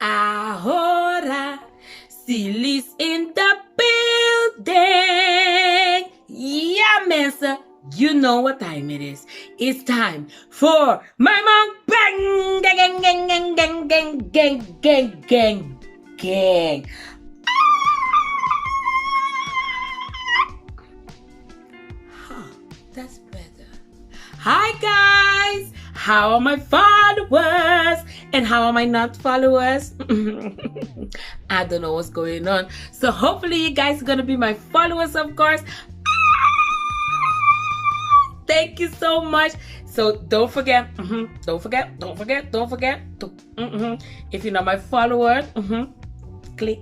Ahora, Sylis in the building. Yeah, Mensa, you know what time it is. It's time for my mukbang. Gang, gang, gang, gang, gang, gang, gang, gang, gang. That's better. Hi guys, how are my followers and how are my not followers? I don't know what's going on, so hopefully you guys are gonna be my followers, of course. Thank you so much. So don't forget, if you're not my follower, please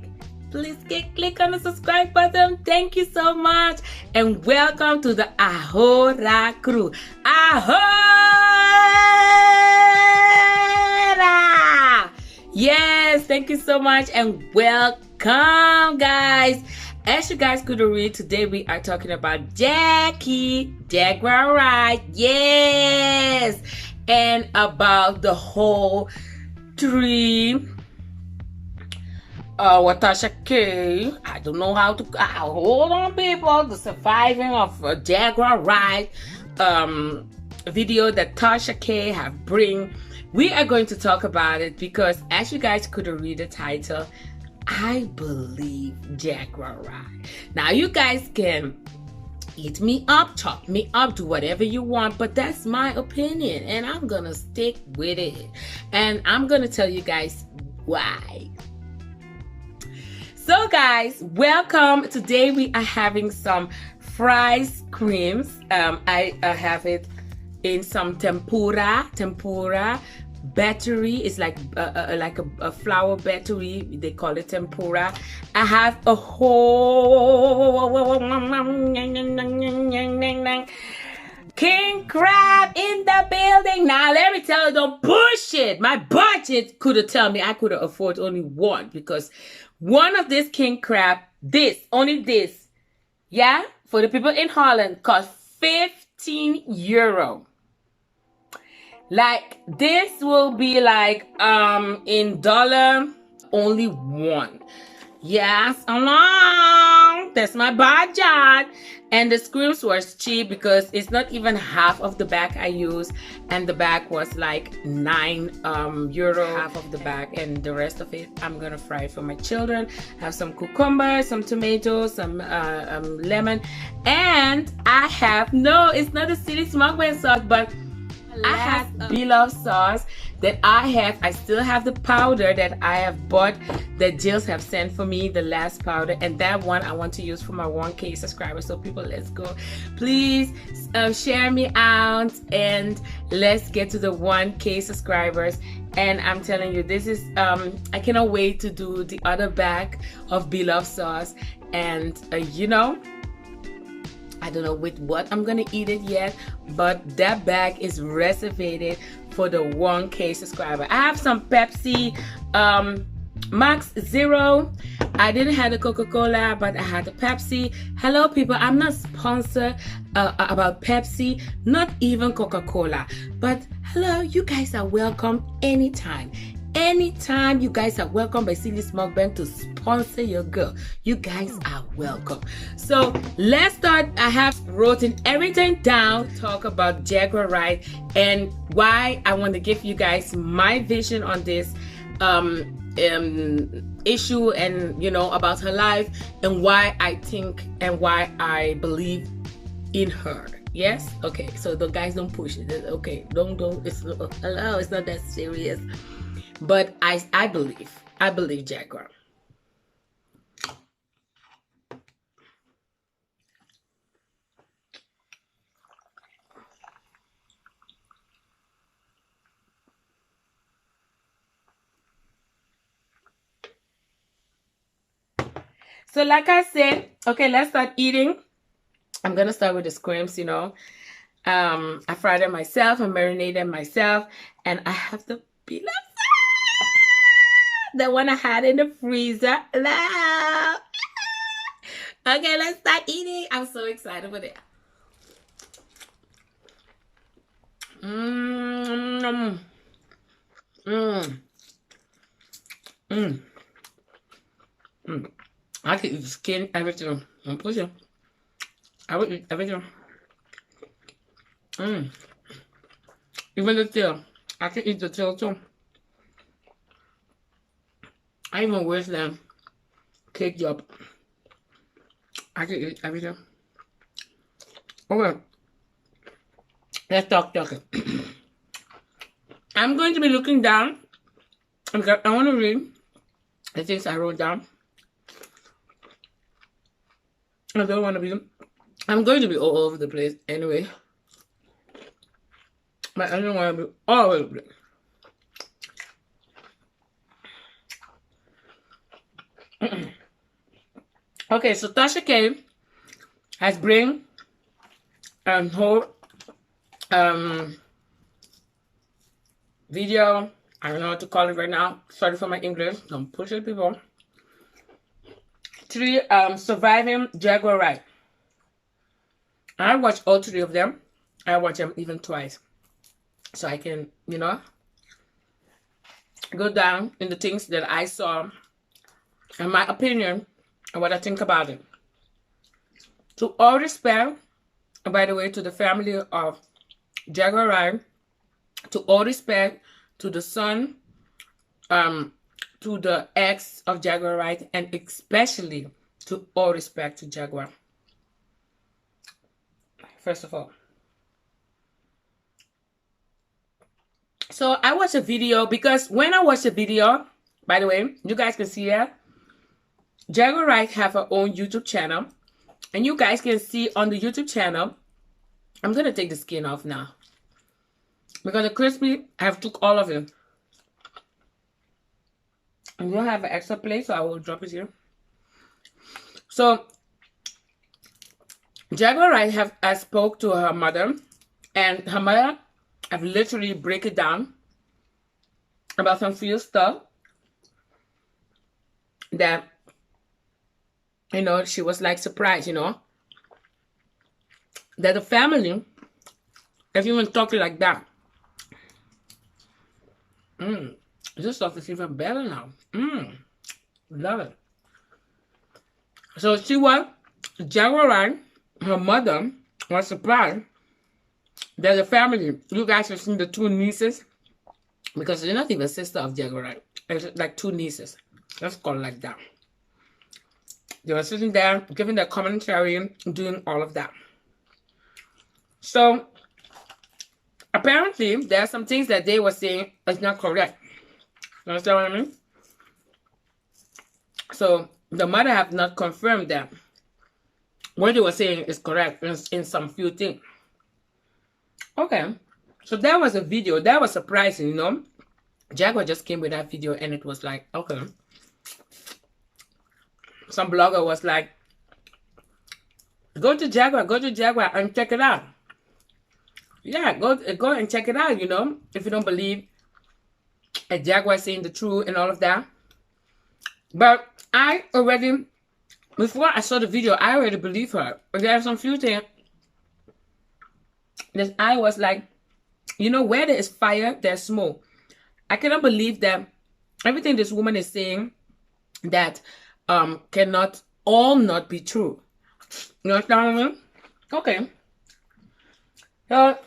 click on the subscribe button. Thank you so much. And welcome to the Ahora crew. Ahora! Yes, thank you so much and welcome, guys. As you guys could read, today we are talking about Jaguar, Wright. Yes! And about the whole tree. Watasha K. I don't know how to hold on, people. The surviving of Jaguar Wright video that Tasha K have bring. We are going to talk about it because as you guys could read the title, I believe Jaguar Wright. Now you guys can eat me up, chop me up, do whatever you want, but that's my opinion and I'm gonna stick with it. And I'm gonna tell you guys why. So guys, welcome. Today we are having some fries creams. I have it in some tempura battery. It's like a flour battery. They call it tempura. I have a whole king crab in the building. Now let me tell you, don't push it. My budget could have told me I could afford only one, because one of this king crab, only this, yeah, for the people in Holland, cost 15 euro. Like this will be like in dollar only one. Yes, that's my budget. And the screws was cheap because it's not even half of the bag I use, and the bag was like 9 euro, half of the bag, and the rest of it I'm gonna fry for my children. Have some cucumber, some tomatoes, some lemon, and I have it's not a Sylismukbang sauce, but I have beloved sauce that I still have the powder that I have bought that Jills have sent for me, the last powder, and that one I want to use for my 1K subscribers. So people, let's go. Please share me out and let's get to the 1K subscribers. And I'm telling you, this is I cannot wait to do the other bag of beloved sauce. And you know, I don't know with what I'm gonna eat it yet, but that bag is reserved for the 1K subscriber. I have some Pepsi Max Zero. I didn't have the Coca-Cola, but I had the Pepsi. Hello people, I'm not sponsored about Pepsi, not even Coca-Cola, but hello, you guys are welcome anytime. Anytime, you guys are welcome by Sylismukbang to sponsor your girl. You guys are welcome. So let's start. I have written everything down to talk about Jaguar Wright and why I want to give you guys my vision on this issue, and you know, about her life and why I think and why I believe in her. Yes, okay. So the guys, don't push it. Okay, don't. It's hello. It's not that serious. But I believe Jaguar. So like I said, okay, let's start eating. I'm gonna start with the scrimps, you know. I fried them myself, I marinated them myself, and I have the beloved the one I had in the freezer. Hello. Okay, let's start eating. I'm so excited for it. Mm. Mm. I can eat the skin, everything. I'm pushing. I would eat everything. Mm. Even the tail. I can eat the tail too. I even wish them cake job. I can eat everything. Okay. Let's talk talking. I'm going to be looking down because I want to read the things I wrote down. I don't want to be. I'm going to be all over the place anyway. But I don't want to be all over the place. Okay, so Tasha K has bring whole video. I don't know what to call it right now. Sorry for my English. Don't push it, people. 3 surviving Jaguar ride. I watched all 3 of them. I watched them even twice, so I can, you know, go down in the things that I saw and my opinion and what I think about it. To all respect, by the way, to the family of Jaguar Wright, to all respect to the son, to the ex of Jaguar Wright, and especially to all respect to Jaguar. First of all. So I watched a video because when I watched the video, by the way, you guys can see here, Jaguar Wright have her own YouTube channel. And you guys can see on the YouTube channel, I'm going to take the skin off now. Because the crispy, I have took all of it. And we don't have an extra plate, so I will drop it here. So, Jaguar Wright I spoke to her mother. And her mother have literally break it down about some few stuff that, you know, she was like surprised, you know, that the family, if you even talk like that, this stuff is even better now. Love it. So she was, Jaguar Wright, her mother was surprised that the family, you guys have seen the 2 nieces, because they're not even sister of Jaguar Wright. It's like 2 nieces. Let's call it like that. They were sitting there, giving their commentary, doing all of that. So, apparently, there are some things that they were saying that's not correct. You understand what I mean? So, the mother have not confirmed that what they were saying is correct in some few things. Okay. So, that was a video. That was surprising, you know? Jaguar just came with that video and it was like, okay. Some blogger was like, go to Jaguar and check it out. Yeah, go and check it out, you know, if you don't believe a Jaguar saying the truth and all of that. But I already, before I saw the video, I already believe her. But there are some few things that I was like, you know, where there is fire, there's smoke. I cannot believe that everything this woman is saying that cannot all not be true. You understand what I mean? Okay. So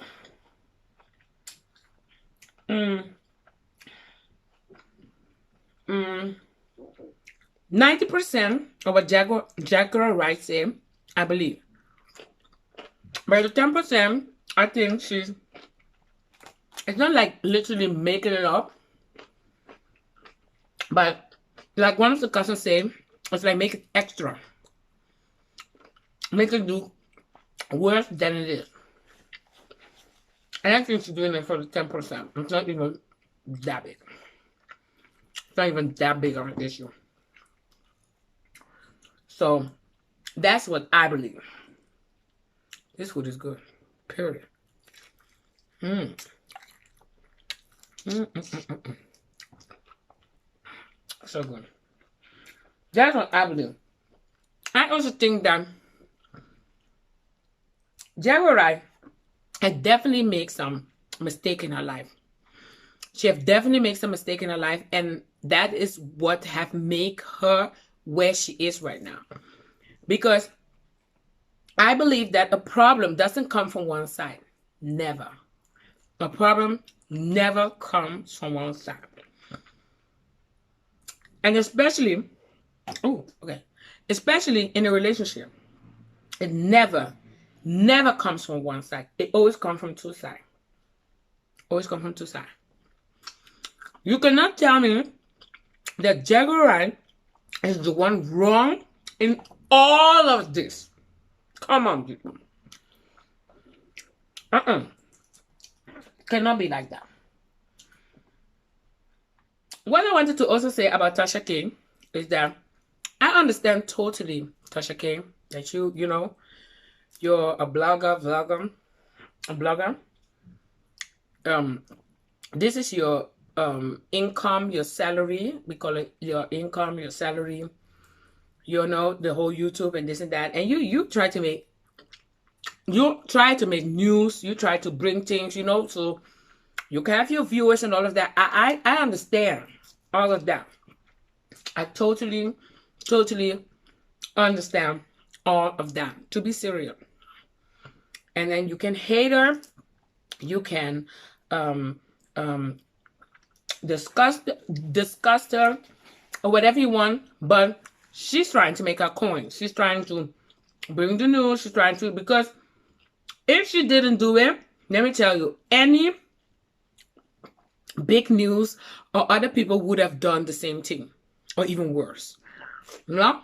90% of what Jaguar Wright say, I believe. But the 10%, I think it's not like literally making it up. But like one of the cousins say, it's like make it extra. Make it do worse than it is. And I think she's doing it for the 10%. It's not even that big. It's not even that big of an issue. So, that's what I believe. This food is good. Period. So good. That's what I believe. I also think that Jaguar Wright had definitely made some mistake in her life. She have definitely made some mistake in her life, and That is what have make her where she is right now. Because I believe that a problem doesn't come from one side. Never. A problem never comes from one side. And especially, especially in a relationship, it never comes from one side. It always comes from two sides. Always come from two sides. You cannot tell me that Jaguar is the one wrong in all of this. Come on, people. Cannot be like that. What I wanted to also say about Tasha K is that I understand totally, Tasha K, that you know, you're a vlogger. This is your income, your salary. We call it your income, your salary. You know, the whole YouTube and this and that. And you try to make news. You try to bring things, you know, so you can have your viewers and all of that. I understand all of that. I totally understand all of that. To be serious. And then you can hate her. You can discuss her or whatever you want, but she's trying to make her coin. She's trying to bring the news. She's trying to, because if she didn't do it, let me tell you, any big news or other people would have done the same thing or even worse. No,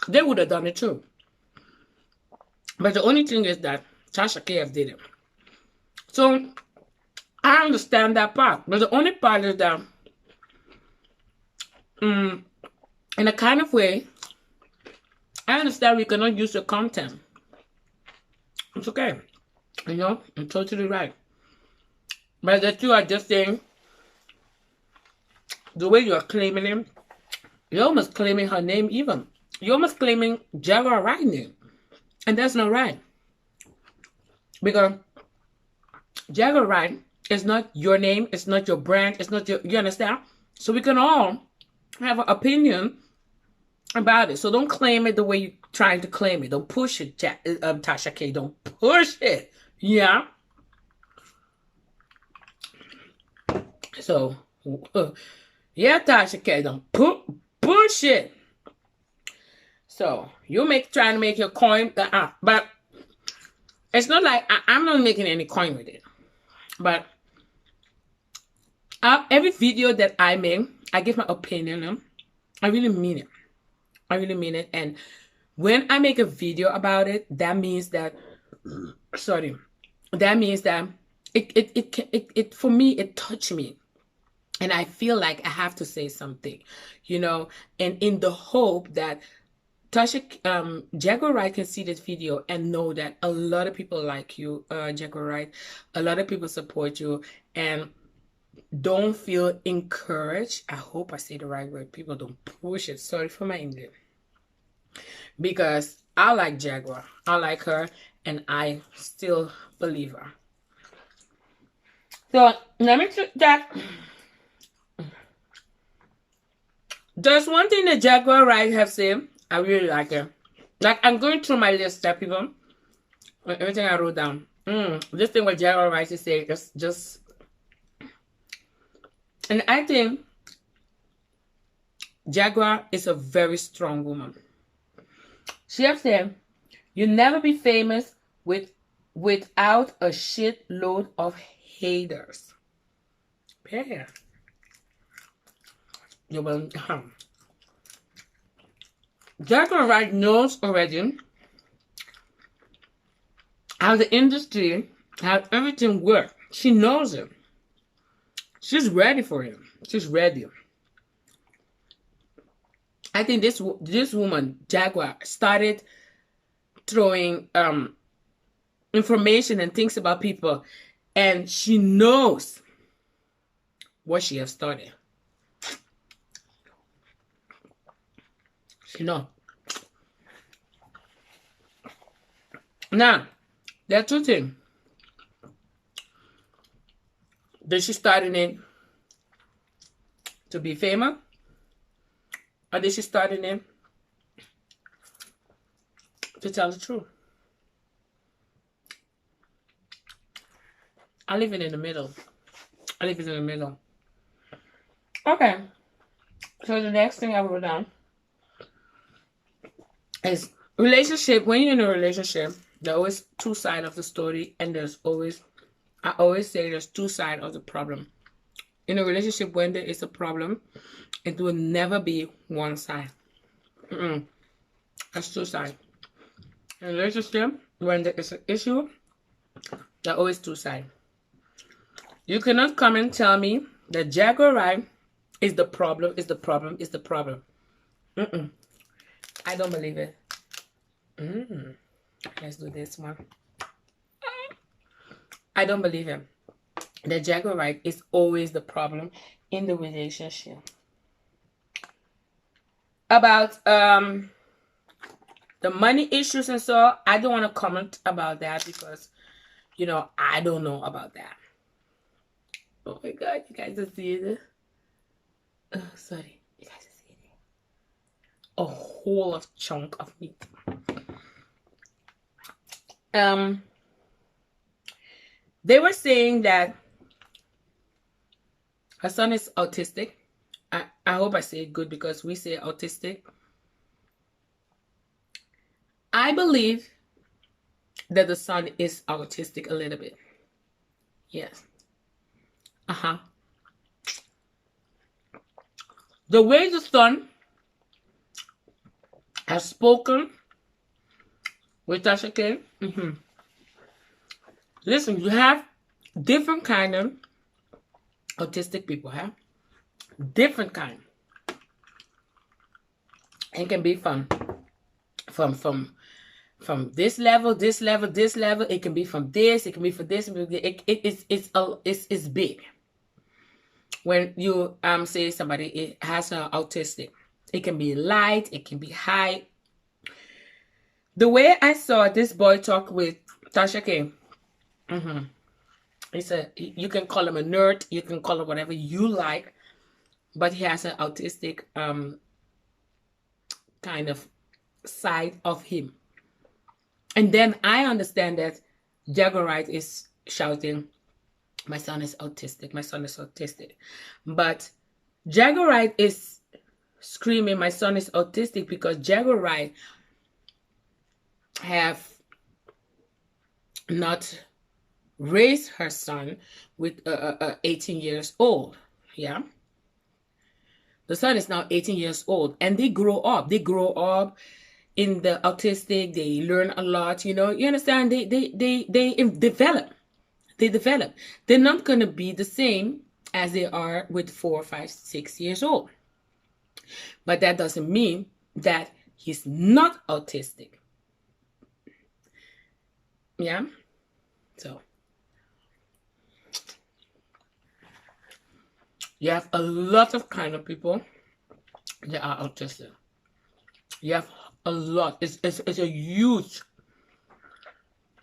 they would have done it too. But the only thing is that Tasha KF did it. So I understand that part. But the only part is that in a kind of way, I understand we cannot use the content. It's okay. You know, I'm totally right. But that you are just saying, the way you are claiming him, you're almost claiming her name even. You're almost claiming Jaguar Wright name. And that's not right. Because Jaguar Wright is not your name, it's not your brand, it's not your, you understand? So we can all have an opinion about it. So don't claim it the way you're trying to claim it. Don't push it, Tasha K. Don't push it. Yeah. So, yeah, Tasha K. Don't push it. So you trying to make your coin, but it's not like I'm not making any coin with it. But every video that I make, I give my opinion. I really mean it. I really mean it. And when I make a video about it, that means that, that means that it for me, it touched me. And I feel like I have to say something, you know, and in the hope that Jaguar Wright can see this video and know that a lot of people like you, Jaguar Wright. A lot of people support you and don't feel encouraged. I hope I say the right word. People don't push it. Sorry for my English. Because I like Jaguar. I like her and I still believe her. So let me check that. There's one thing that Jaguar Wright have said. I really like her. Like, I'm going through my list, people. Everything I wrote down. This thing what Jaguar Wright is saying, just. And I think Jaguar is a very strong woman. She have said, "You never be famous without a shitload of haters." Yeah. Jaguar Wright knows already how the industry, how everything works. She knows it. She's ready for him. She's ready. I think this woman, Jaguar, started throwing information and things about people, and she knows what she has started. She knows. Now, there are two things that she started in to be famous, or did she start it to tell the truth? I leave it in the middle. I leave it in the middle. Okay. So the next thing I wrote down is relationship. When you're in a relationship, there's always two sides of the story, and I always say there's two sides of the problem. In a relationship, when there is a problem, it will never be one side. That's two sides. In a relationship, when there is an issue, there are always two sides. You cannot come and tell me that Jaguar Wright is the problem, is the problem, is the problem. I don't believe it. Let's do this one. I don't believe him. The Jaguar Wright is always the problem in the relationship. About the money issues and so, I don't want to comment about that because, you know, I don't know about that. Oh my God, you guys are seeing it? Oh, sorry, you guys are seeing it? A whole of chunk of meat. They were saying that her son is autistic. I hope I say it good because we say autistic. I believe that the son is autistic a little bit. Yes. The way the son has spoken with Tasha K. Listen, you have different kind of autistic people, huh? Different kind. It can be from this level, this level, this level. It can be from this. It can be from this. It's big. When you say somebody has an autistic, it can be light. It can be high. The way I saw this boy talk with Tasha K. You can call him a nerd, you can call him whatever you like, but he has an autistic kind of side of him. And then I understand that Jaguar Wright is shouting, my son is autistic, my son is autistic. But Jaguar Wright is screaming, my son is autistic, because Jaguar Wright have not raised her son with 18 years old. Yeah, the son is now 18 years old, and they grow up in the autistic. They learn a lot, you know, you understand. They develop. They're not going to be the same as they are with 4, 5, 6 years old, but that doesn't mean that he's not autistic. Yeah. So you have a lot of kind of people that are autistic. You have a lot. It's a huge.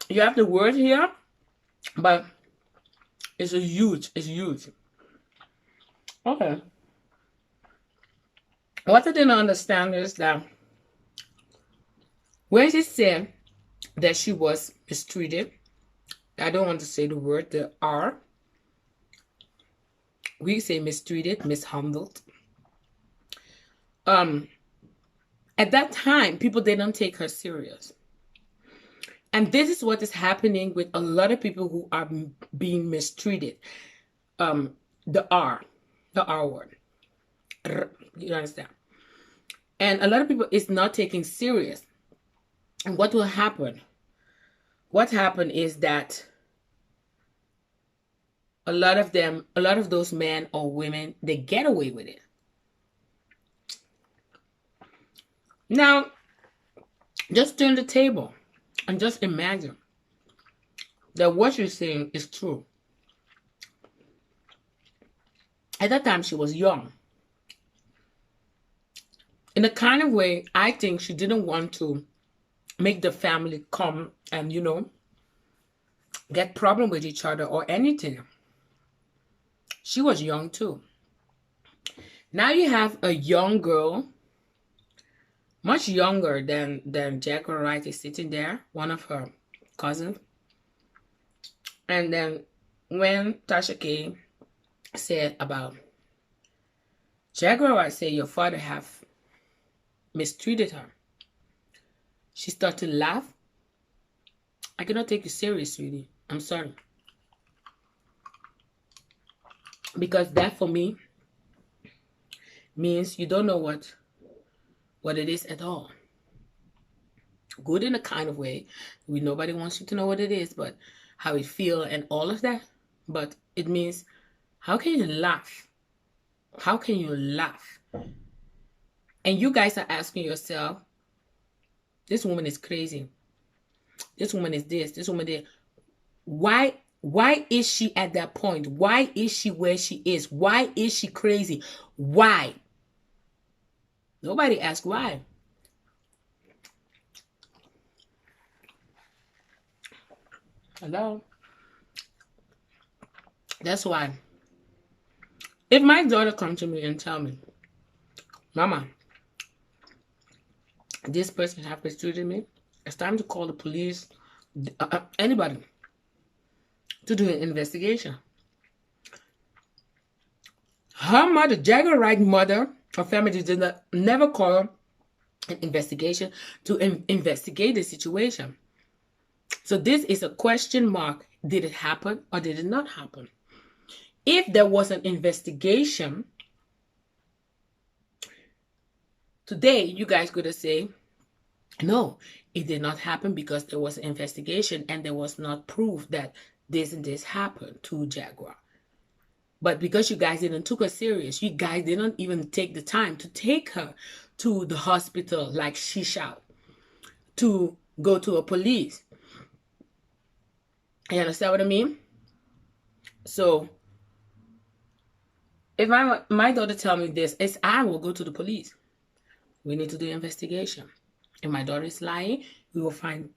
You have the word here, but it's huge. Okay. What I didn't understand is that when she said that she was mistreated, I don't want to say the word, the R. We say mistreated, mishandled. At that time, people didn't take her serious. And this is what is happening with a lot of people who are being mistreated. The R word. You understand? And a lot of people is not taking serious. And what will happen? What happened is that a lot of those men or women, they get away with it. Now, just turn the table and just imagine that what you're saying is true. At that time, she was young. In a kind of way, I think she didn't want to make the family come and, you know, get problem with each other or anything. She was young too. Now you have a young girl, much younger than Jaguar Wright, is sitting there, one of her cousins. And then when Tasha K said about Jaguar Wright, say your father have mistreated her, she started to laugh. I cannot take you serious, sweetie. I'm sorry. Because that for me means you don't know what it is at all. Good in a kind of way. Nobody wants you to know what it is, but how it feel and all of that. But it means, how can you laugh? How can you laugh? And you guys are asking yourself, this woman is crazy. This woman is this woman is. Why is she at that point? Why is she where she is? Why is she crazy? Why? Nobody asked why. Hello? That's why. If my daughter comes to me and tell me, Mama, this person has mistreated me, it's time to call the police, anybody, to do an investigation. Her mother, Jaguar Wright mother, her family did never call an investigation to investigate the situation. So this is a question mark. Did it happen or did it not happen? If there was an investigation, today you guys could have said, no, it did not happen because there was an investigation and there was not proof that this and this happened to Jaguar. But because you guys didn't took her serious, you guys didn't even take the time to take her to the hospital like she shout, to go to a police. You understand what I mean? So if my daughter tell me this, I will go to the police. We need to do an investigation. If my daughter is lying, we will find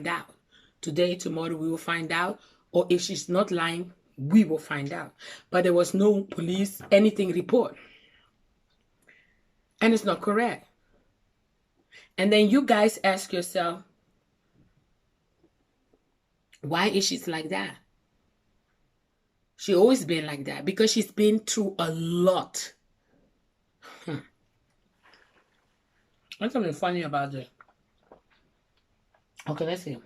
out. Today, tomorrow, we will find out. Or if she's not lying, we will find out. But there was no police, anything report. And it's not correct. And then you guys ask yourself, why is she like that? She always been like that because she's been through a lot. What's something funny about this? Okay, let's see.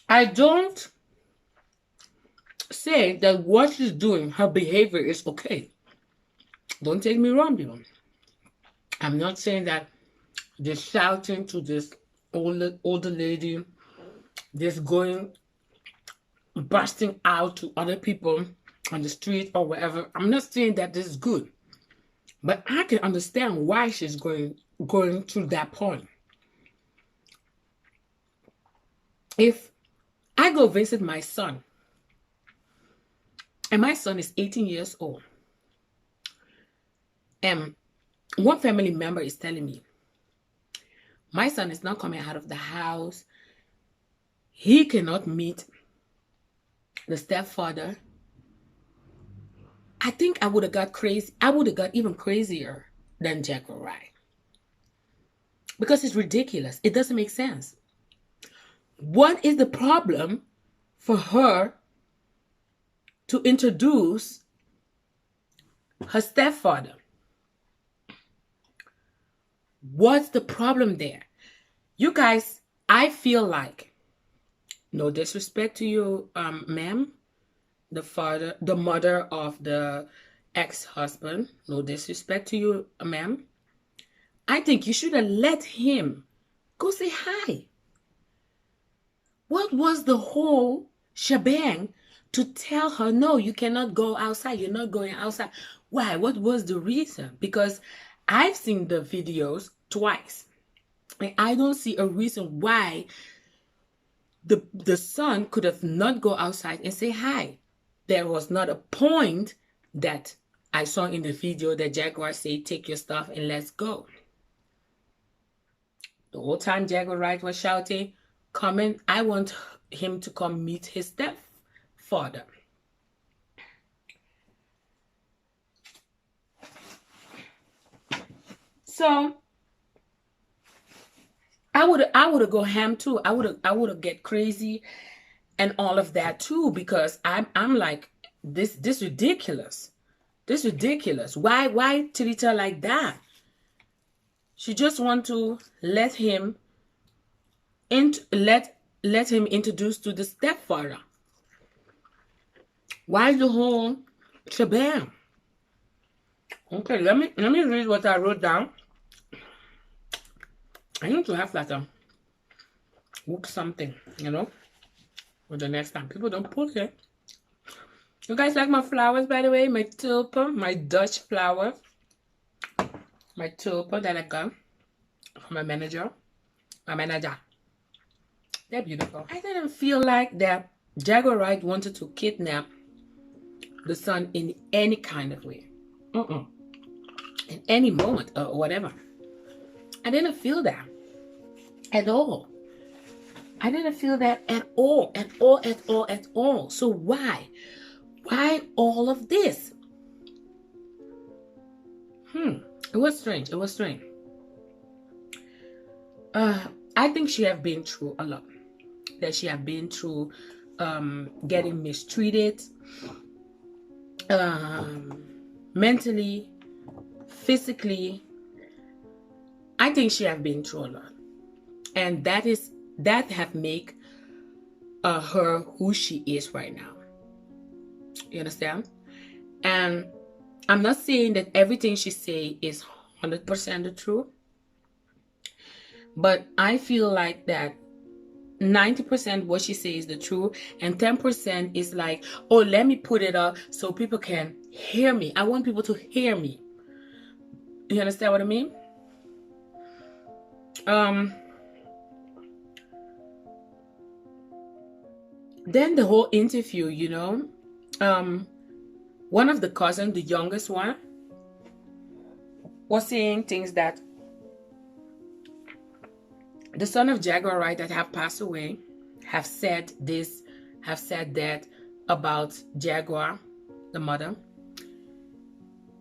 I don't say that what she's doing, her behavior is okay. Don't take me wrong, people. I'm not saying that this shouting to this older lady, this going, bursting out to other people on the street or wherever. I'm not saying that this is good. But I can understand why she's going to that point. If I go visit my son, and my son is 18 years old, and one family member is telling me, my son is not coming out of the house, he cannot meet the stepfather, I think I would have got crazy. I would have got even crazier than Jaguar Wright. Because it's ridiculous. It doesn't make sense. What is the problem for her to introduce her stepfather? What's the problem there? You guys, I feel like, no disrespect to you, ma'am, the mother of the ex-husband, no disrespect to you, ma'am. I think you should have let him go say hi. What was the whole shebang to tell her, no, you cannot go outside, you're not going outside? Why? What was the reason? Because I've seen the videos twice, and I don't see a reason why the son could have not go outside and say hi. There was not a point that I saw in the video that Jaguar said, take your stuff and let's go. The whole time Jaguar Wright was shouting, coming, I want him to come meet his stepfather. So I would go ham too. I would get crazy and all of that too, because I'm like, this ridiculous. This ridiculous. Why treat her like that? She just want to let him let him introduce to the stepfather. Why the whole shebang? Okay, let me read what I wrote down. I need to have like a whoop something, you know, for the next time. People don't put it. You guys like my flowers, by the way? My tulpa, my Dutch flower. My tulpa that I got from my manager. They're beautiful. I didn't feel like that Jaguar Wright wanted to kidnap the son in any kind of way. In any moment or whatever. I didn't feel that at all. I didn't feel that at all. So why? Why all of this? It was strange. It was strange. I think she have been through a lot. That she have been through getting mistreated, mentally, physically. I think she have been through a lot, and that have make her who she is right now. You understand? And I'm not saying that everything she say is 100% the truth, but I feel like that 90% what she says is the truth, and 10% is like, oh, let me put it up so people can hear me. I want people to hear me. You understand what I mean? Then the whole interview, you know, one of the cousins, the youngest one, was saying things that the son of Jaguar Wright that have passed away have said this, have said that about Jaguar, the mother.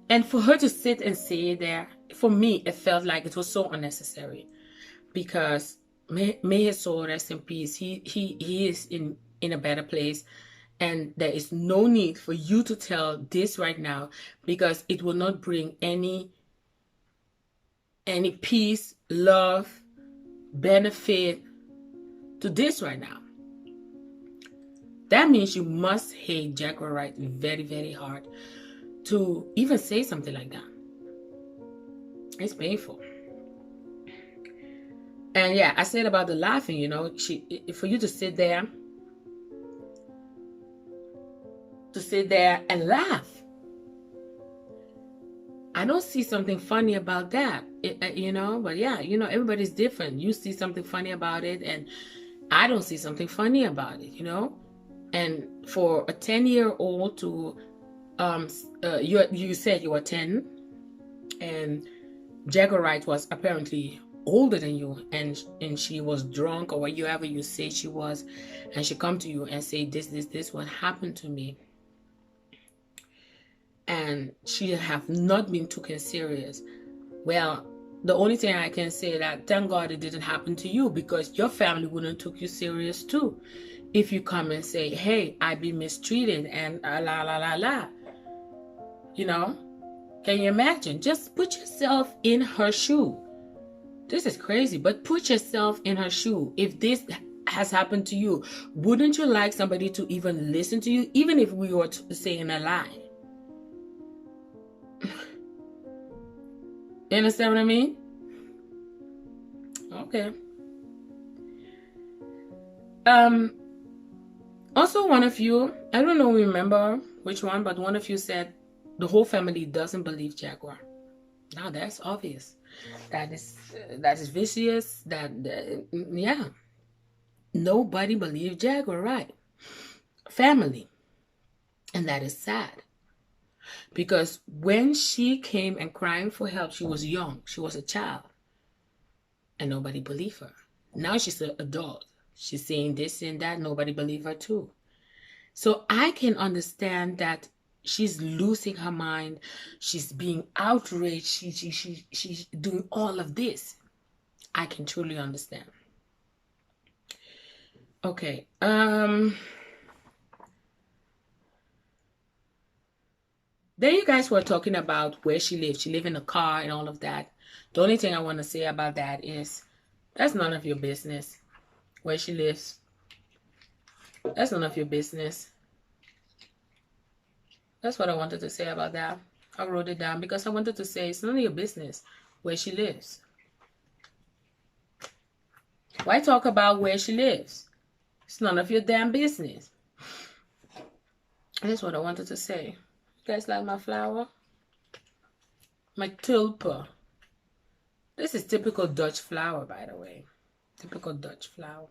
And for her to sit and say it there, for me, it felt like it was so unnecessary. Because may his soul rest in peace. He is in a better place. And there is no need for you to tell this right now, because it will not bring any peace, love, benefit to this right now. That means you must hate Jaguar Wright very, very hard to even say something like that. It's painful. And yeah, I said about the laughing, you know, for you to sit there and laugh. I don't see something funny about that, you know, but yeah, you know, everybody's different. You see something funny about it, and I don't see something funny about it, you know. And for a 10-year-old to, you said you were 10, and Jaguar Wright was apparently older than you, and she was drunk or whatever you say she was, and she come to you and say this what happened to me. And she have not been taken serious. Well, the only thing I can say that thank God it didn't happen to you, because your family wouldn't took you serious too. If you come and say, hey, I be mistreated and la. You know? Can you imagine? Just put yourself in her shoe. This is crazy, but put yourself in her shoe. If this has happened to you, wouldn't you like somebody to even listen to you, even if we were saying a lie? You understand what I mean? Okay. Also, one of you, I don't know, remember which one, but one of you said the whole family doesn't believe Jaguar. Now that's obvious. That is vicious. Yeah. Nobody believed Jaguar, right? Family. And that is sad. Because when she came and crying for help, she was young. She was a child. And nobody believed her. Now she's an adult. She's saying this and that. Nobody believed her too. So I can understand that she's losing her mind. She's being outraged. She's doing all of this. I can truly understand. Okay. Then you guys were talking about where she lives. She lives in a car and all of that. The only thing I want to say about that is that's none of your business. Where she lives, that's none of your business. That's what I wanted to say about that. I wrote it down because I wanted to say it's none of your business where she lives. Why talk about where she lives? It's none of your damn business. That's what I wanted to say. You guys like my flower? My tulpa. This is typical Dutch flower, by the way. Typical Dutch flower.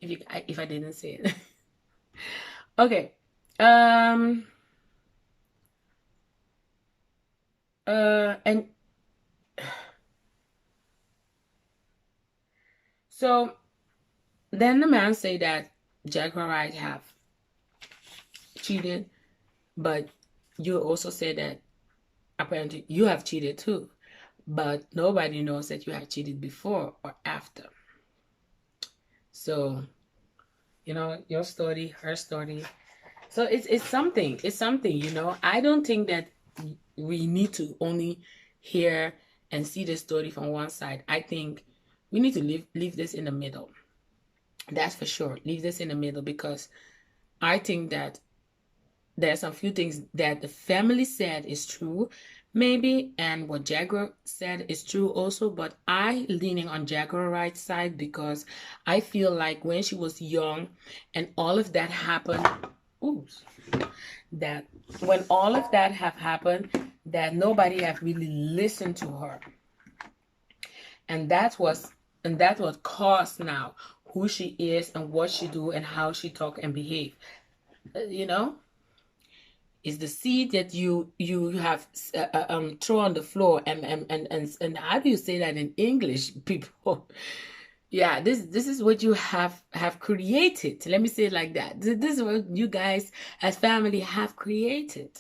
If I didn't say it. Okay. And so then the man say that Jaguar Wright have cheated, but you also say that apparently you have cheated too, but nobody knows that you have cheated before or after. So, you know, your story, her story. So it's something, you know. I don't think that we need to only hear and see the story from one side. I think we need to leave this in the middle. That's for sure. Leave this in the middle, because I think that there's a few things that the family said is true, maybe, and what Jaguar said is true also, but I leaning on Jaguar Wright's side because I feel like when she was young and all of that happened, that when all of that have happened, that nobody have really listened to her, and that's what caused now who she is and what she do and how she talk and behave. You know, is the seed that you have throw on the floor, and how do you say that in English, people? Yeah, this is what you have created. Let me say it like that. This is what you guys as family have created.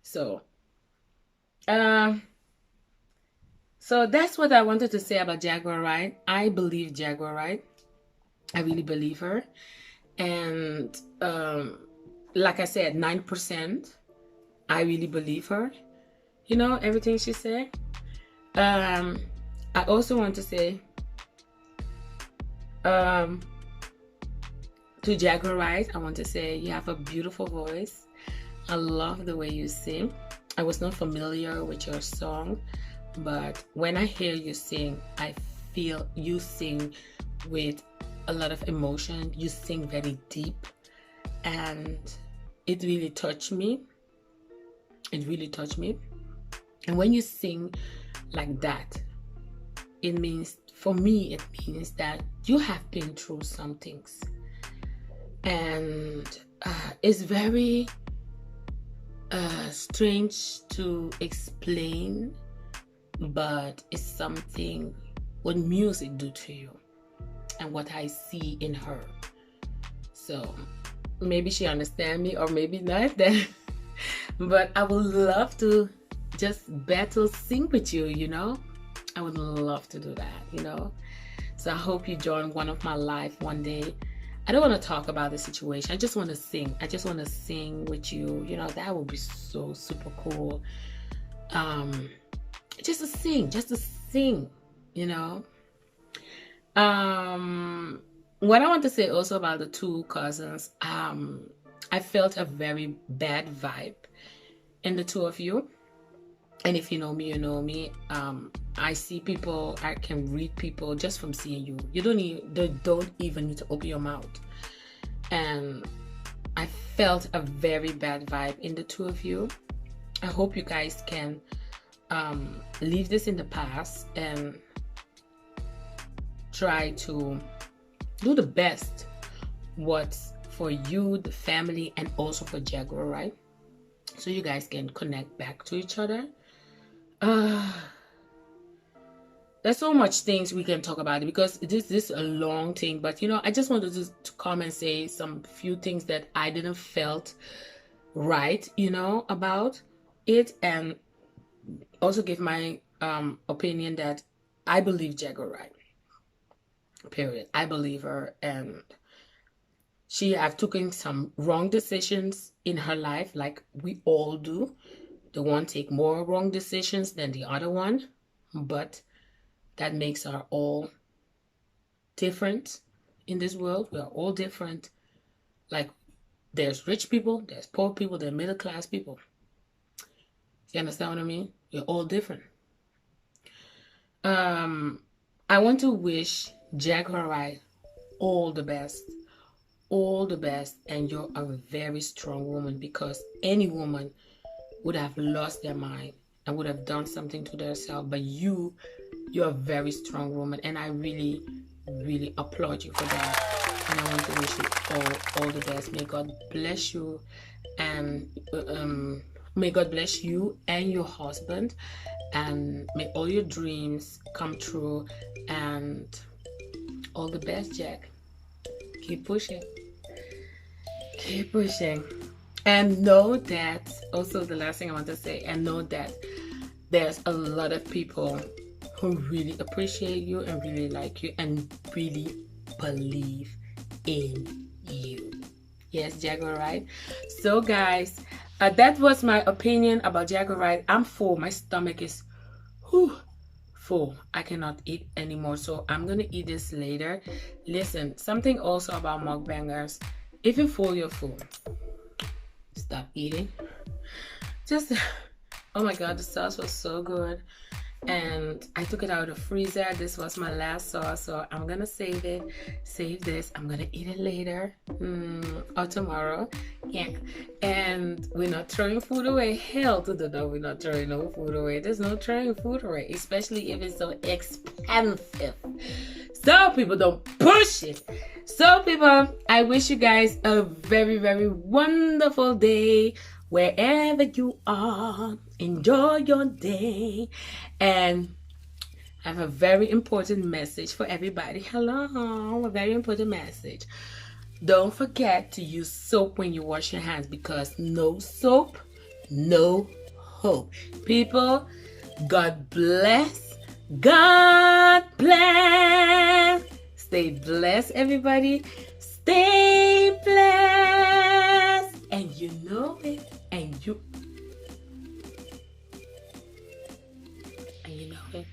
So so that's what I wanted to say about Jaguar Wright. I believe Jaguar Wright. I really believe her. And like I said, 9%. I really believe her. You know, everything she said. I also want to say to Jaguar Wright, I want to say you have a beautiful voice. I love the way you sing. I was not familiar with your song, but when I hear you sing, I feel you sing with a lot of emotion. You sing very deep, and it really touched me. It really touched me. And when you sing like that, it means, for me, it means that you have been through some things. And it's very strange to explain, but it's something what music do to you and what I see in her. So maybe she understand me or maybe not then. But I would love to just battle sing with you, you know. I would love to do that, you know. So I hope you join one of my live one day. I don't want to talk about the situation. I just want to sing. I just want to sing with you. You know, that would be so super cool. Just to sing, you know. What I want to say also about the two cousins, I felt a very bad vibe in the two of you. And if you know me, you know me. I see people, I can read people just from seeing you. You don't even need to open your mouth. And I felt a very bad vibe in the two of you. I hope you guys can leave this in the past and try to do the best what's for you, the family, and also for Jaguar, right? So you guys can connect back to each other. there's so much things we can talk about it, because this is a long thing. But you know, I just wanted to come and say some few things that I didn't felt right, you know, about it, and also give my opinion that I believe Jaguar right. Period. I believe her, and she have taken some wrong decisions in her life, like we all do. The one take more wrong decisions than the other one, but that makes her all different in this world. We are all different. Like, there's rich people, there's poor people, there's middle class people. You understand what I mean? We're all different. I want to wish Jaguar Wright all the best. All the best. And you're a very strong woman, because any woman would have lost their mind and would have done something to themselves. But you're a very strong woman, and I really, really applaud you for that. And I want to wish you all the best. May God bless you, and may God bless you and your husband, and may all your dreams come true. And all the best, Jack. Keep pushing. Keep pushing. And know that, also the last thing I want to say, and know that there's a lot of people who really appreciate you and really like you and really believe in you. Yes, Jaguar Wright. So guys, that was my opinion about Jaguar Wright. I'm full. My stomach is full. I cannot eat anymore, so I'm gonna eat this later. Listen, something also about mukbangers: if you're full, you're full. Stop eating. Just, oh my god, the sauce was so good, and I took it out of the freezer. This was my last sauce, so I'm gonna save this. I'm gonna eat it later, or tomorrow. Yeah. And we're not throwing food away. Hell to the no, we're not throwing no food away. There's no throwing food away, especially if it's so expensive. So people, don't push it. So people, I wish you guys a very, very wonderful day wherever you are. Enjoy your day, and I have a very important message for everybody. Hello, a very important message. Don't forget to use soap when you wash your hands, because no soap, no hope. People, God bless. God bless. Stay blessed, everybody. Stay blessed. And you know it. And you know it.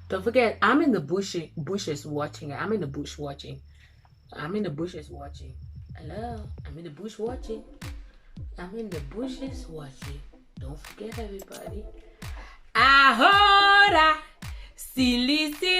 Don't forget, I'm in the bushes watching. I'm in the bush watching. I'm in the bushes watching. Hello. I'm in the bush watching. I'm in the bushes watching. Don't forget, everybody. Ahora. Sylismukbang.